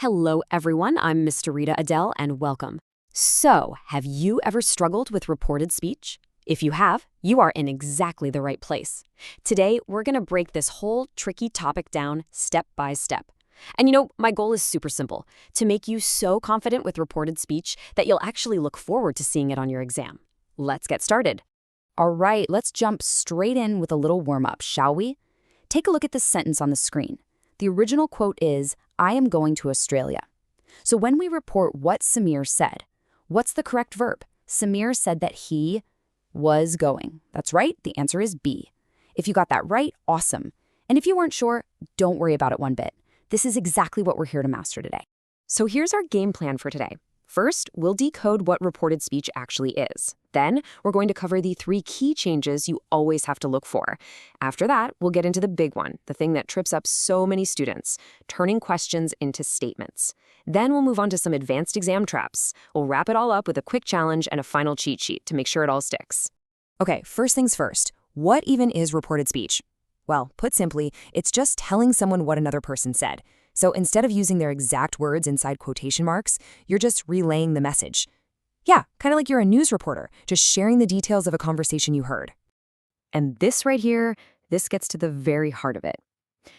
Hello, everyone. I'm Mr. Rita Adele, and welcome. So, have you ever struggled with reported speech? If you have, you are in exactly the right place. Today, we're going to break this whole tricky topic down step by step. And my goal is super simple, to make you so confident with reported speech that you'll actually look forward to seeing it on your exam. Let's get started. All right, let's jump straight in with a little warm-up, shall we? Take a look at this sentence on the screen. The original quote is, "I am going to Australia." So when we report what Samir said, what's the correct verb? Samir said that he was going. That's right, the answer is B. If you got that right, awesome. And if you weren't sure, don't worry about it one bit. This is exactly what we're here to master today. So here's our game plan for today. First, we'll decode what reported speech actually is. Then, we're going to cover the 3 key changes you always have to look for. After that, we'll get into the big one, the thing that trips up so many students, turning questions into statements. Then we'll move on to some advanced exam traps. We'll wrap it all up with a quick challenge and a final cheat sheet to make sure it all sticks. Okay, first things first. What even is reported speech? Well, put simply, it's just telling someone what another person said. So instead of using their exact words inside quotation marks, you're just relaying the message. Yeah, kind of like you're a news reporter, just sharing the details of a conversation you heard. And this right here, this gets to the very heart of it.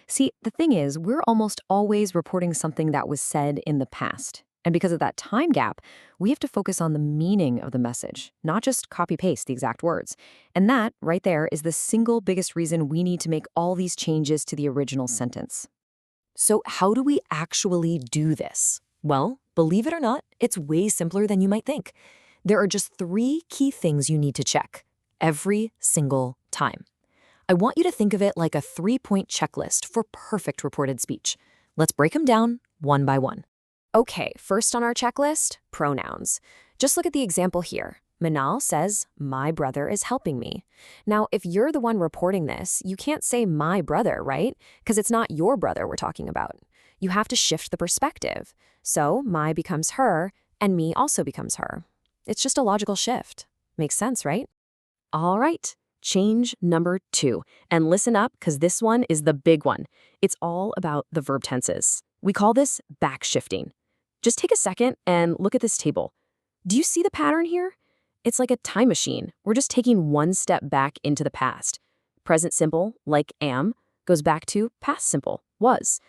See, the thing is, we're almost always reporting something that was said in the past. And because of that time gap, we have to focus on the meaning of the message, not just copy-paste the exact words. And that, right there, is the single biggest reason we need to make all these changes to the original sentence. So how do we actually do this? Well, believe it or not, it's way simpler than you might think. There are just 3 key things you need to check every single time. I want you to think of it like a 3-point checklist for perfect reported speech. Let's break them down one by one. Okay, first on our checklist, pronouns. Just look at the example here. Manal says, "My brother is helping me." Now, if you're the one reporting this, you can't say "my brother," right? Because it's not your brother we're talking about. You have to shift the perspective. So, my becomes her, and me also becomes her. It's just a logical shift. Makes sense, right? All right, change number 2. And listen up, because this one is the big one. It's all about the verb tenses. We call this backshifting. Just take a second and look at this table. Do you see the pattern here? It's like a time machine. We're just taking one step back into the past. Present simple, like am, goes back to past simple, was.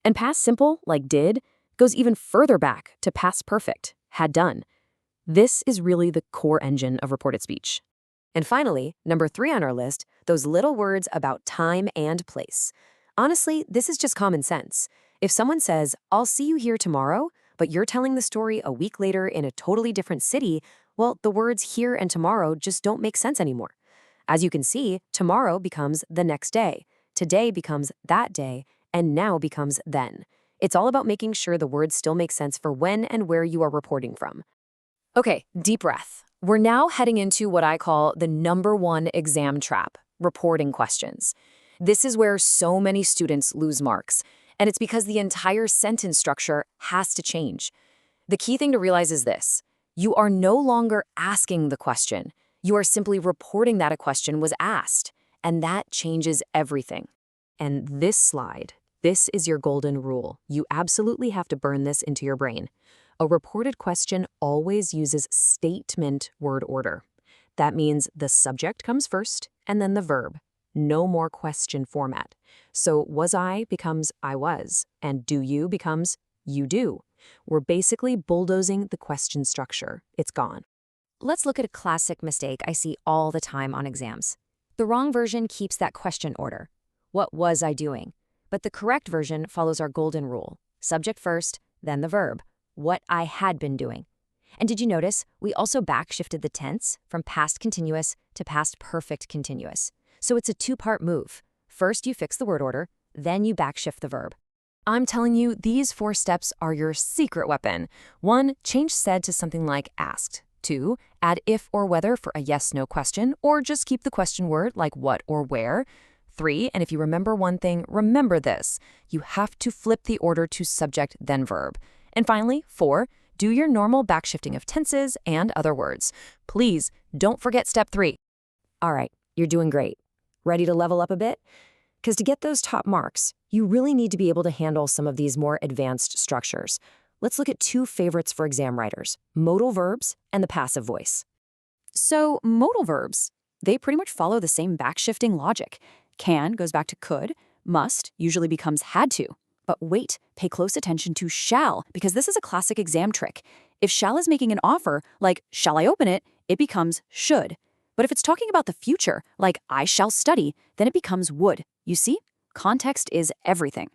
And past simple, like did, goes even further back to past perfect, had done. This is really the core engine of reported speech. And finally, number 3 on our list, those little words about time and place. Honestly, this is just common sense. If someone says, "I'll see you here tomorrow," but you're telling the story a week later in a totally different city, well, the words here and tomorrow just don't make sense anymore. As you can see, tomorrow becomes the next day, today becomes that day, and now becomes then. It's all about making sure the words still make sense for when and where you are reporting from. Okay, deep breath. We're now heading into what I call the number 1 exam trap, reporting questions. This is where so many students lose marks, and it's because the entire sentence structure has to change. The key thing to realize is this. You are no longer asking the question. You are simply reporting that a question was asked, and that changes everything. And this slide, this is your golden rule. You absolutely have to burn this into your brain. A reported question always uses statement word order. That means the subject comes first, and then the verb. No more question format. So was I becomes I was, and do you becomes you do. We're basically bulldozing the question structure. It's gone. Let's look at a classic mistake I see all the time on exams. The wrong version keeps that question order. What was I doing? But the correct version follows our golden rule. Subject first, then the verb. What I had been doing. And did you notice we also backshifted the tense from past continuous to past perfect continuous? So it's a 2-part move. First, you fix the word order, then you backshift the verb. I'm telling you, these 4 steps are your secret weapon. 1, change said to something like asked. 2, add if or whether for a yes-no question, or just keep the question word like what or where. 3, and if you remember one thing, remember this. You have to flip the order to subject, then verb. And finally, 4, do your normal backshifting of tenses and other words. Please, don't forget step 3. All right, you're doing great. Ready to level up a bit? Because to get those top marks, you really need to be able to handle some of these more advanced structures. Let's look at two favorites for exam writers, modal verbs and the passive voice. So modal verbs, they pretty much follow the same backshifting logic. Can goes back to could, must usually becomes had to. But wait, pay close attention to shall, because this is a classic exam trick. If shall is making an offer, like shall I open it, it becomes should. But if it's talking about the future, like I shall study, then it becomes would. You see? Context is everything.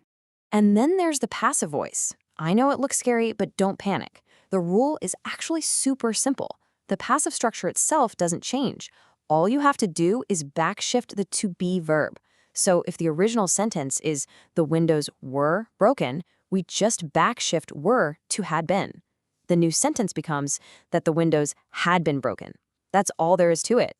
And then there's the passive voice. I know it looks scary, but don't panic. The rule is actually super simple. The passive structure itself doesn't change. All you have to do is backshift the to be verb. So if the original sentence is the windows were broken, we just backshift were to had been. The new sentence becomes that the windows had been broken. That's all there is to it.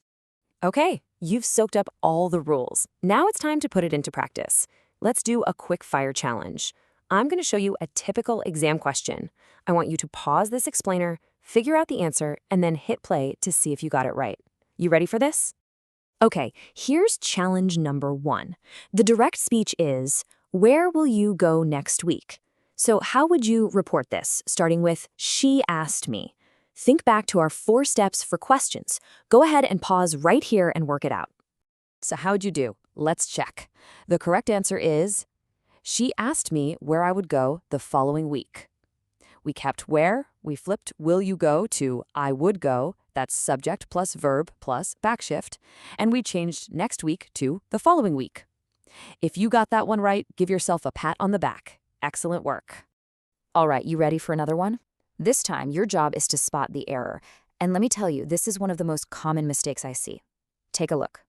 Okay, you've soaked up all the rules. Now it's time to put it into practice. Let's do a quick fire challenge. I'm going to show you a typical exam question. I want you to pause this explainer, figure out the answer, and then hit play to see if you got it right. You ready for this? Okay, here's challenge number 1. The direct speech is, where will you go next week? So how would you report this, starting with, she asked me? Think back to our 4 steps for questions. Go ahead and pause right here and work it out. So how'd you do? Let's check. The correct answer is, she asked me where I would go the following week. We kept where, we flipped will you go to I would go, that's subject plus verb plus backshift, and we changed next week to the following week. If you got that one right, give yourself a pat on the back. Excellent work. All right, you ready for another one? This time, your job is to spot the error. And let me tell you, this is one of the most common mistakes I see. Take a look.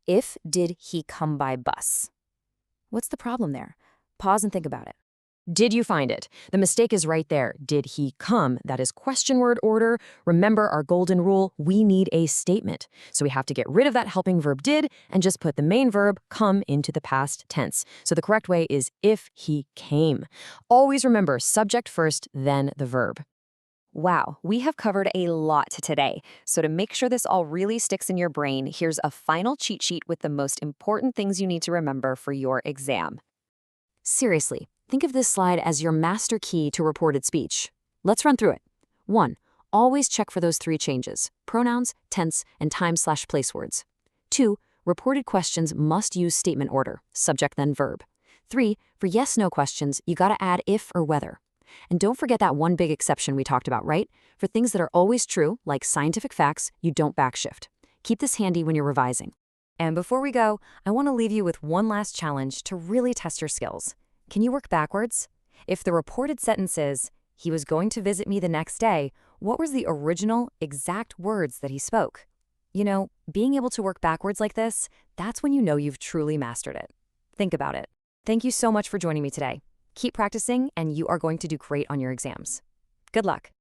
If did he come by bus? What's the problem there? Pause and think about it. Did you find it? The mistake is right there. Did he come? That is question word order. Remember our golden rule, we need a statement. So we have to get rid of that helping verb did and just put the main verb come into the past tense. So the correct way is if he came. Always remember subject first, then the verb. Wow, we have covered a lot today. So to make sure this all really sticks in your brain, here's a final cheat sheet with the most important things you need to remember for your exam. Seriously, think of this slide as your master key to reported speech. Let's run through it. 1. Always check for those 3 changes: pronouns, tense, and time/place words. 2. Reported questions must use statement order, subject then verb. 3. For yes/no questions, you gotta add if or whether. And don't forget that one big exception we talked about, right? For things that are always true, like scientific facts, you don't backshift. Keep this handy when you're revising. And before we go, I want to leave you with one last challenge to really test your skills. Can you work backwards? If the reported sentence is, he was going to visit me the next day, what was the original exact words that he spoke? You know, being able to work backwards like this, that's when you know you've truly mastered it. Think about it. Thank you so much for joining me today. Keep practicing, and you are going to do great on your exams. Good luck.